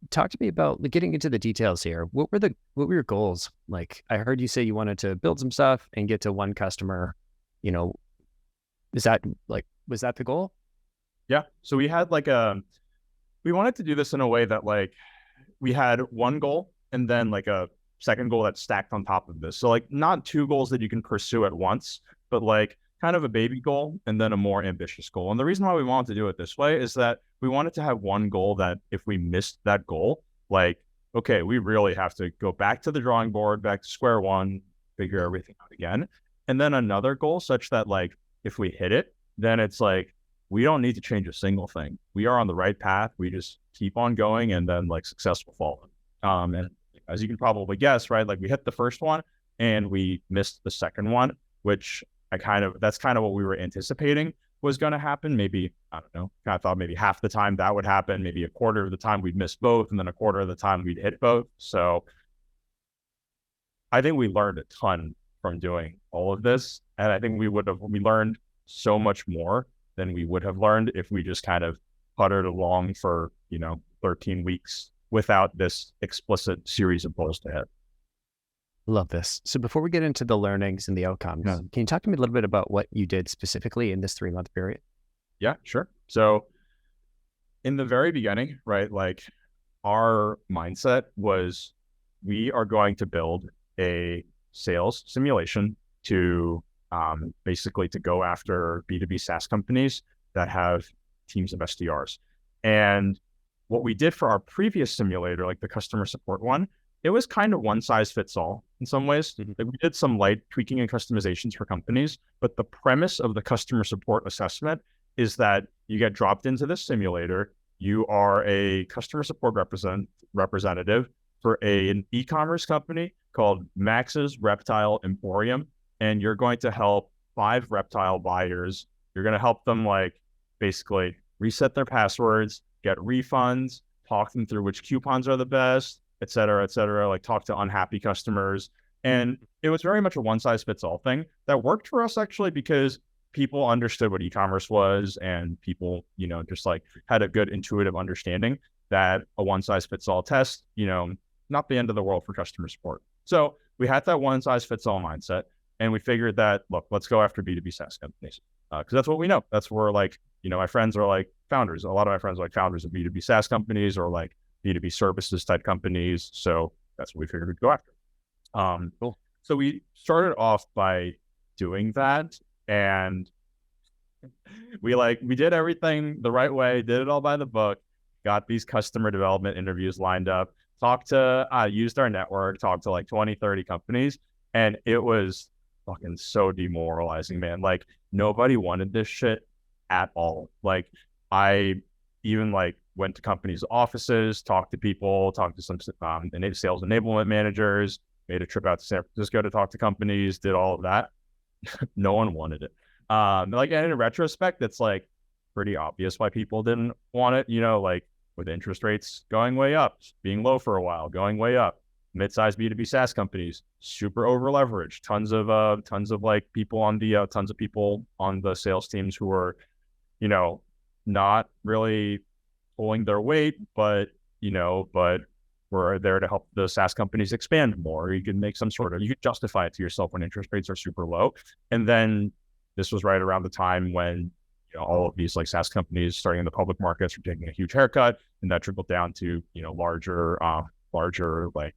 talk to me about like, getting into the details here. What were your goals? Like, I heard you say you wanted to build some stuff and get to one customer. You know, is that was that the goal? Yeah. So we had we wanted to do this in a way that like we had one goal and then like a second goal that's stacked on top of this. So like not two goals that you can pursue at once, but like kind of a baby goal and then a more ambitious goal. And the reason why we wanted to do it this way is that we wanted to have one goal that if we missed that goal, like, okay, we really have to go back to the drawing board, back to square one, figure everything out again. And then another goal such that like if we hit it, then it's like we don't need to change a single thing. We are on the right path. We just keep on going and then like success will follow. And as you can probably guess, right, like we hit the first one and we missed the second one, which that's kind of what we were anticipating was going to happen. Maybe, I don't know, I thought maybe half the time that would happen, maybe a quarter of the time we'd miss both, and then a quarter of the time we'd hit both. So I think we learned a ton from doing all of this. And I think we learned so much more than we would have learned if we just kind of puttered along for, 13 weeks without this explicit series of goals to hit. Love this. So before we get into the learnings and the outcomes, can you talk to me a little bit about what you did specifically in this 3-month period? Yeah, sure. So in the very beginning, right, like our mindset was we are going to build a sales simulation to basically to go after B2B SaaS companies that have teams of SDRs. And what we did for our previous simulator, like the customer support one, it was kind of one size fits all in some ways. Like we did some light tweaking and customizations for companies, but the premise of the customer support assessment is that you get dropped into this simulator. You are a customer support representative for an e-commerce company called Max's Reptile Emporium, and you're going to help 5 reptile buyers. You're going to help them like basically reset their passwords, get refunds, talk them through which coupons are the best, et cetera, like talk to unhappy customers. And it was very much a one size fits all thing that worked for us actually because people understood what e-commerce was and people, just like had a good intuitive understanding that a one size fits all test, not the end of the world for customer support. So we had that one size fits all mindset and we figured that, look, let's go after B2B SaaS companies because that's what we know. That's where like, my friends are like founders. A lot of my friends are like founders of B2B SaaS companies or like B2B services type companies. So that's what we figured we'd go after. Cool. So we started off by doing that and we did everything the right way, did it all by the book, got these customer development interviews lined up, used our network, talked to like 20, 30 companies. And it was fucking so demoralizing, man. Like nobody wanted this shit at all. Like I even like went to companies' offices, talked to people, talked to some sales enablement managers, made a trip out to San Francisco to talk to companies, did all of that. No one wanted it. And in retrospect, it's like pretty obvious why people didn't want it, like with interest rates going way up, being low for a while, going way up, mid-sized B2B SaaS companies, super over leveraged, tons of like people on the sales teams who were, not really pulling their weight, but we're there to help the SaaS companies expand more. You can you could justify it to yourself when interest rates are super low. And then this was right around the time when all of these like SaaS companies starting in the public markets were taking a huge haircut, and that trickled down to larger like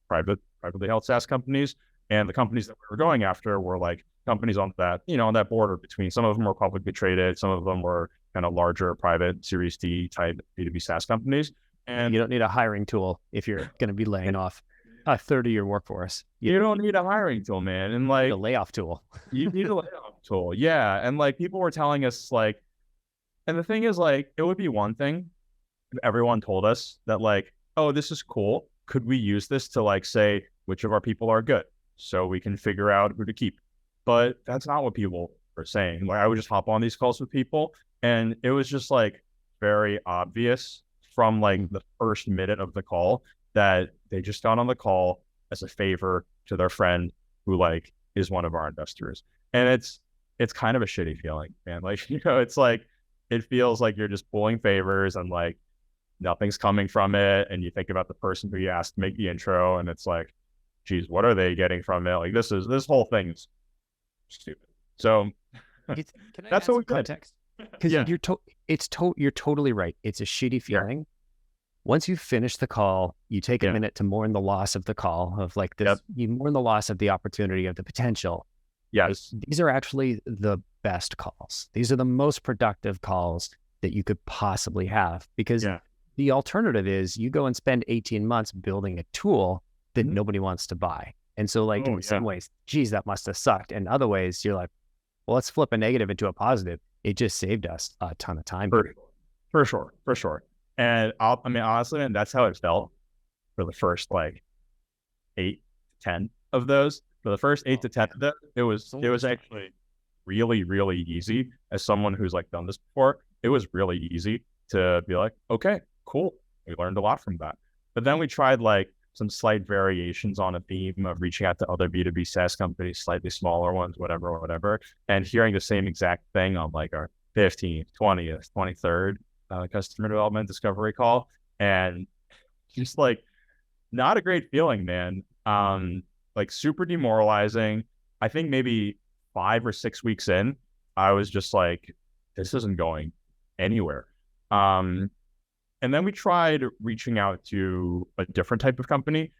privately held SaaS companies. And the companies that we were going after were like companies on that on that border between, some of them were publicly traded, some of them were kind of larger private Series D type B2B SaaS companies. And you don't need a hiring tool if you're going to be laying off a third of your workforce. You don't need a hiring tool, man. And like a layoff tool. You need a layoff tool. Yeah. And like people were telling us like, and the thing is like, it would be one thing if everyone told us that like, oh, this is cool. Could we use this to like say which of our people are good so we can figure out who to keep? But that's not what people are saying. Like I would just hop on these calls with people and it was just like very obvious from like the first minute of the call that they just got on the call as a favor to their friend who like is one of our investors. And it's kind of a shitty feeling, man. Like, it's like, it feels like you're just pulling favors and like, nothing's coming from it. And you think about the person who you asked to make the intro, and it's like, geez, what are they getting from it? Like this whole thing is stupid. So Can I that's add what some we did. context? Because Yeah. you're totally right. It's a shitty Yeah. feeling. Once you finish the call, you take a Yeah. minute to mourn the loss of the call, of like this, Yep. you mourn the loss of the opportunity, of the potential. Yes. These are actually the best calls. These are the most productive calls that you could possibly have, because Yeah. the alternative is you go and spend 18 months building a tool that Mhm. nobody wants to buy. And so like Oh, in some ways, geez, that must have sucked. In other ways, you're like, well, let's flip a negative into a positive. It just saved us a ton of time. For sure. And I mean, honestly, man, that's how it felt for the first like 8 to 10 of those. For the first 8 to 10 of those, it was actually really, really easy. As someone who's like done this before, it was really easy to be like, okay, cool. We learned a lot from that. But then we tried like some slight variations on a theme of reaching out to other B2B SaaS companies, slightly smaller ones, whatever, and hearing the same exact thing on like our 15th, 20th, 23rd customer development discovery call. And just like, not a great feeling, man. Like super demoralizing. I think maybe 5 or 6 weeks in, I was just like, this isn't going anywhere. And then we tried reaching out to a different type of company.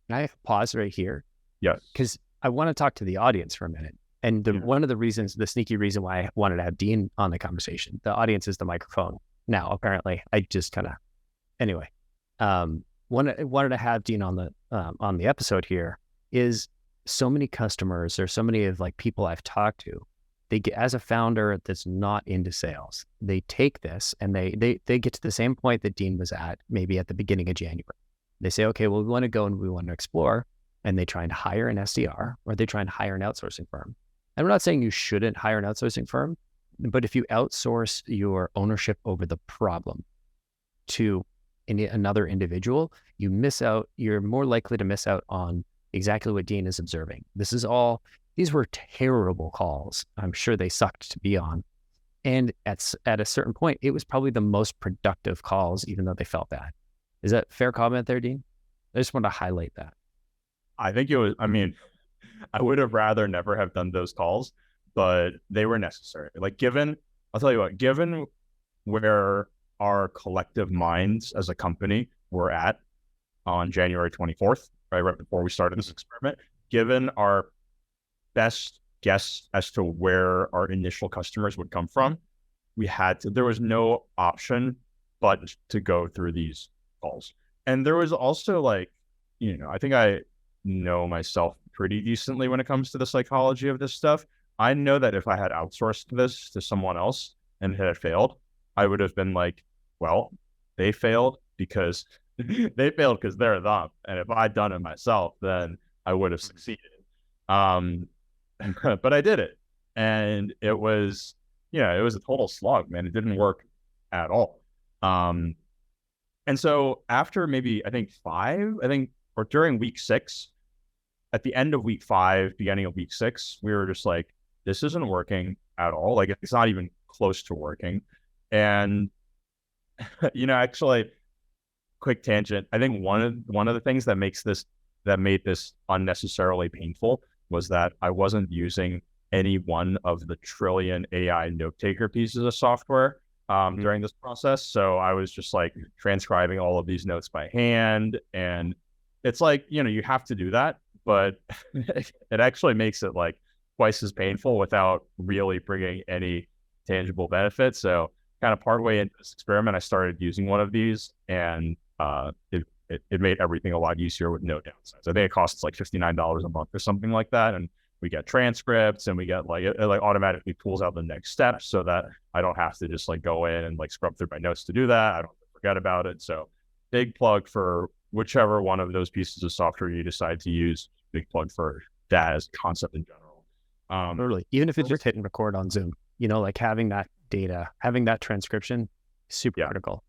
Can I pause right here? Yes. Because I want to talk to the audience for a minute. And one of the reasons, the sneaky reason why I wanted to have Dean on the conversation, the audience is the microphone. Now, apparently, I just kind of, anyway, wanted to have Dean on the episode here is so many customers, or so many of like people I've talked to, they get, as a founder that's not into sales, they take this and they get to the same point that Dean was at, maybe at the beginning of January. They say, okay, well, we want to go and we want to explore, and they try and hire an SDR, or they try and hire an outsourcing firm. And we're not saying you shouldn't hire an outsourcing firm, but if you outsource your ownership over the problem to another individual, you miss out. You're more likely to miss out on exactly what Dean is observing. These were terrible calls. I'm sure they sucked to be on. And at a certain point, it was probably the most productive calls, even though they felt bad. Is that a fair comment there, Dean? I just want to highlight that. I think it was, I mean, I would have rather never have done those calls, but they were necessary. Like I'll tell you what, given where our collective minds as a company were at on January 24th, right before we started this experiment, given our best guess as to where our initial customers would come from, there was no option but to go through these calls. And there was also like, I think I know myself pretty decently when it comes to the psychology of this stuff. I know that if I had outsourced this to someone else and it had failed, I would have been like, well, they failed because they're them. And if I'd done it myself, then I would have succeeded. But I did it. And it was a total slog, man. It didn't work at all. And so after maybe, I think or during week 6, at the end of week 5, beginning of week 6, we were just like, this isn't working at all. Like, it's not even close to working. And, actually, quick tangent. I think one of the things that made this unnecessarily painful was that I wasn't using any one of the trillion AI note taker pieces of software during this process. So I was just like transcribing all of these notes by hand. And it's like, you have to do that, but it actually makes it like twice as painful without really bringing any tangible benefit. So kind of partway into this experiment, I started using one of these, and it made everything a lot easier with no downsides. I think it costs like $59 a month or something like that. And we get transcripts, and we get like, it like automatically pulls out the next steps so that I don't have to just like go in and like scrub through my notes to do that. I don't forget about it. So big plug for whichever one of those pieces of software you decide to use. Big plug for that as a concept in general. Totally. Even if it's just hit and record on Zoom, like having that data, having that transcription, super critical.